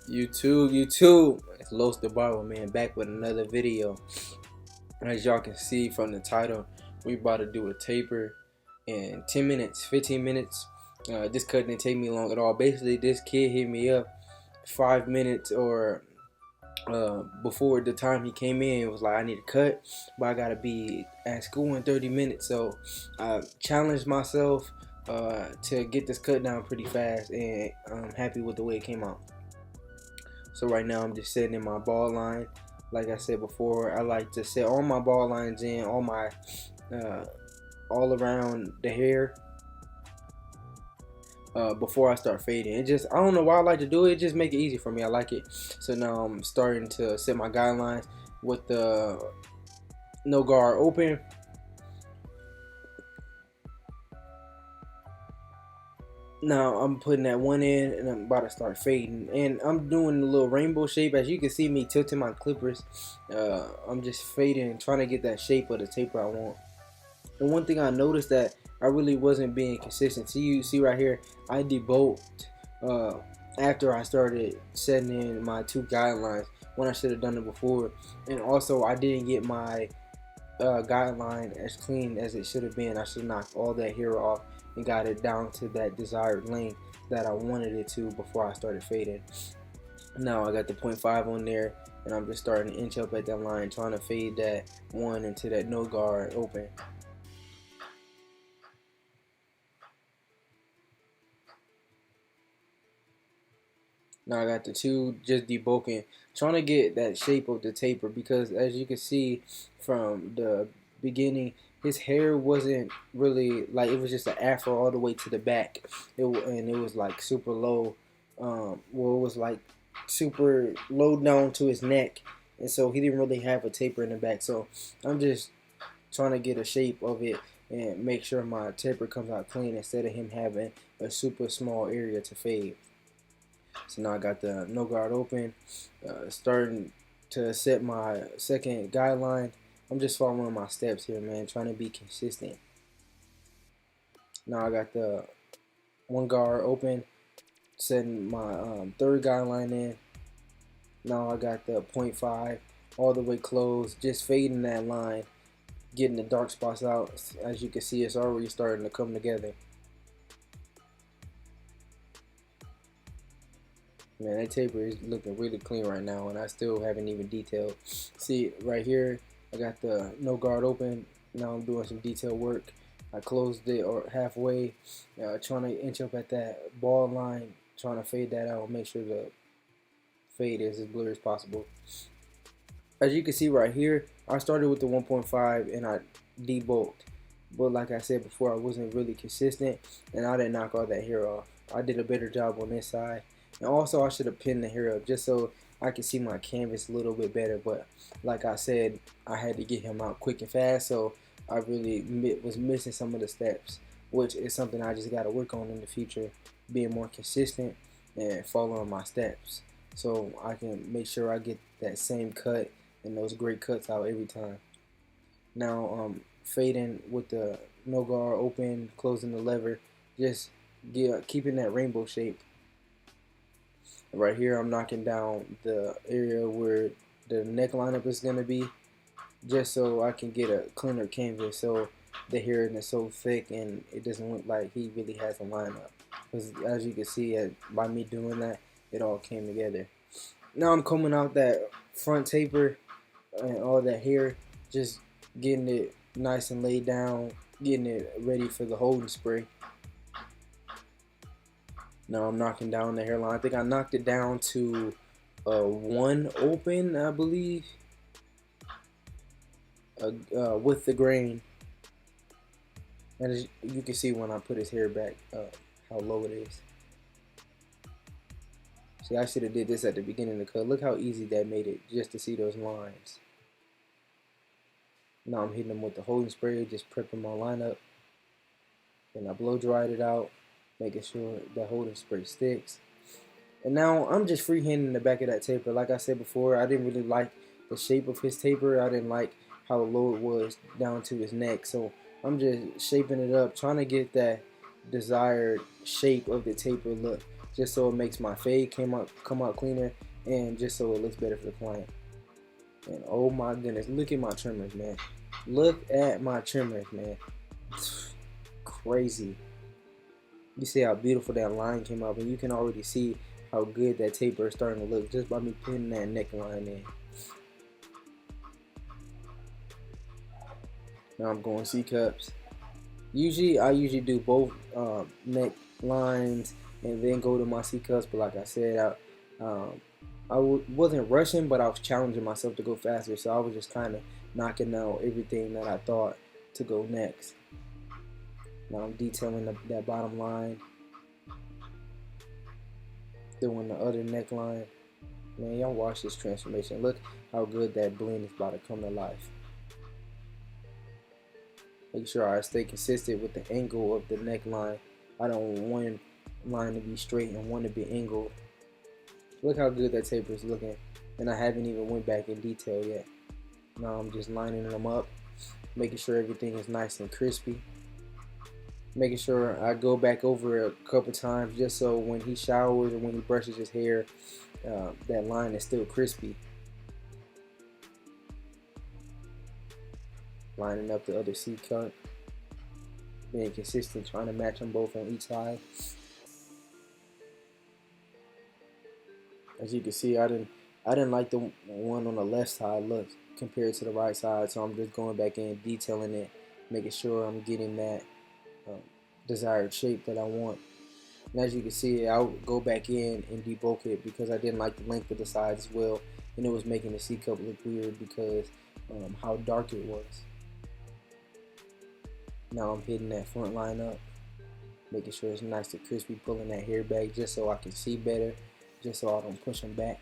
YouTube, it's Los the Barber Man back with another video. As y'all can see from the title, we about to do a taper in 10 minutes, 15 minutes. This cut didn't take me long at all. Basically, this kid hit me up 5 minutes or before the time he came in. It was like, I need a cut, but I gotta be at school in 30 minutes. So I challenged myself to get this cut down pretty fast, and I'm happy with the way it came out. So right now I'm just setting in my ball line. Like I said before, I like to set all my ball lines in, uh, all around the hair before I start fading. It just, I don't know why I like to do it. It just make it easy for me. I like it. So now I'm starting to set my guidelines with the no guard open. Now I'm putting that one in, and I'm about to start fading, and I'm doing a little rainbow shape. As you can see me tilting my clippers, I'm just fading, trying to get that shape of the taper I want. And one thing I noticed that I really wasn't being consistent. See, you see right here, I debulked after I started setting in my two guidelines when I should have done it before. And also I didn't get my guideline as clean as it should have been. I should knock all that hair off and got it down to that desired length that I wanted it to before I started fading. Now I got the 0.5 on there, and I'm just starting to inch up at that line, trying to fade that one into that no guard open. Now I got the two just debulking, trying to get that shape of the taper, because as you can see from the beginning, his hair wasn't really, like, it was just an afro all the way to the back. And it was like super low. Well, it was like super low down to his neck, and so he didn't really have a taper in the back. So I'm just trying to get a shape of it and make sure my taper comes out clean instead of him having a super small area to fade. So now I got the no guard open, starting to set my second guideline. I'm just following my steps here, man, trying to be consistent. Now I got the one guard open, setting my third guideline in. Now I got the 0.5 all the way closed, just fading that line, getting the dark spots out. As you can see, it's already starting to come together. Man, that taper is looking really clean right now, and I still haven't even detailed. See, right here, I got the no guard open. Now I'm doing some detail work. I closed it or halfway, trying to inch up at that ball line, trying to fade that out, make sure the fade is as blurry as possible. As you can see right here, I started with the 1.5 and I debulked. But like I said before, I wasn't really consistent, and I didn't knock all that hair off. I did a better job on this side. And also I should have pinned the hair up just so I could see my canvas a little bit better. But like I said, I had to get him out quick and fast, so I really was missing some of the steps, which is something I just got to work on in the future, being more consistent and following my steps, so I can make sure I get that same cut and those great cuts out every time. Now fading with the no guard open, closing the lever, just keeping that rainbow shape. Right here I'm knocking down the area where the neck lineup is going to be, just so I can get a cleaner canvas, so the hair isn't so thick and it doesn't look like he really has a lineup. Because as you can see, by me doing that, it all came together. Now I'm combing out that front taper and all that hair, just getting it nice and laid down, getting it ready for the holding spray. Now I'm knocking down the hairline. I think I knocked it down to one open, I believe, with the grain. And as you can see when I put his hair back, how low it is. See, I should have did this at the beginning of the cut. Look how easy that made it, just to see those lines. Now I'm hitting them with the holding spray, just prepping my lineup. And I blow dried it out, making sure the holding spray sticks. And now I'm just freehanding the back of that taper. Like I said before, I didn't really like the shape of his taper. I didn't like how low it was down to his neck. So I'm just shaping it up, trying to get that desired shape of the taper look. just so it makes my fade come out cleaner, and just so it looks better for the client. And oh my goodness, look at my trimmers, man. Look at my trimmers, man. Crazy. You see how beautiful that line came up, and you can already see how good that taper is starting to look just by me putting that neckline in. Now I'm going C cups. I usually do both neck lines and then go to my C cups. But like I said, wasn't rushing, but I was challenging myself to go faster. So I was just kind of knocking out everything that I thought to go next. Now I'm detailing that bottom line, doing the other neckline. Man, y'all watch this transformation. Look how good that blend is about to come to life. Make sure I stay consistent with the angle of the neckline. I don't want one line to be straight and one to be angled. Look how good that taper is looking, and I haven't even went back in detail yet. Now I'm just lining them up, making sure everything is nice and crispy. Making sure I go back over a couple times just so when he showers or when he brushes his hair, that line is still crispy. Lining up the other C cut, being consistent, trying to match them both on each side. As you can see, I didn't like the one on the left side look compared to the right side, so I'm just going back in, detailing it, making sure I'm getting that desired shape that I want. And as you can see, I'll go back in and debulk it because I didn't like the length of the sides as well, and it was making the C cup look weird because how dark it was. Now I'm hitting that front line up, making sure it's nice and crispy, pulling that hair back just so I can see better, just so I don't push them back.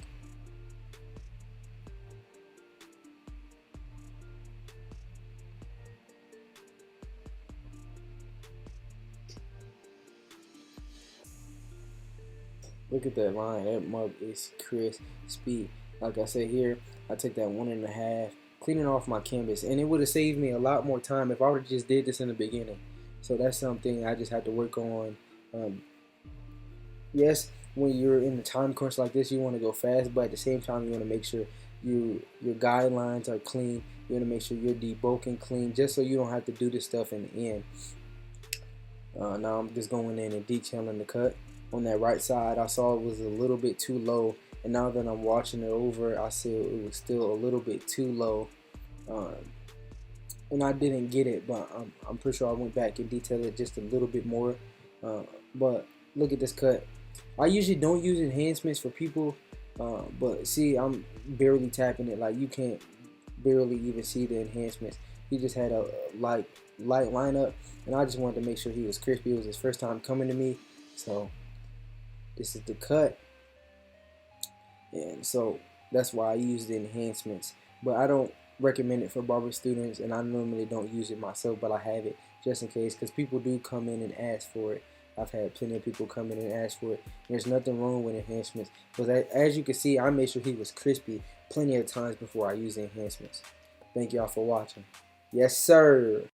Look at that line, that mug is crispy. Like I said here, I took that 1.5, cleaning off my canvas, and it would have saved me a lot more time if I would have just did this in the beginning. So that's something I just had to work on. Yes, when you're in the time crunch like this, you want to go fast, but at the same time, you want to make sure your guidelines are clean. You want to make sure you're debulking clean, just so you don't have to do this stuff in the end. Now I'm just going in and detailing the cut. On that right side, I saw it was a little bit too low, and now that I'm watching it over, I see it was still a little bit too low, and I didn't get it, but I'm pretty sure I went back and detailed it just a little bit more. But look at this cut. I usually don't use enhancements for people, but see, I'm barely tapping it. Like, you can't barely even see the enhancements. He just had a light lineup, and I just wanted to make sure he was crispy. It was his first time coming to me, so this is the cut, and so that's why I use the enhancements. But I don't recommend it for barber students, and I normally don't use it myself, but I have it just in case, because people do come in and ask for it. I've had plenty of people come in and ask for it. There's nothing wrong with enhancements, but as you can see, I made sure he was crispy plenty of times before I use the enhancements. Thank y'all for watching. Yes, sir.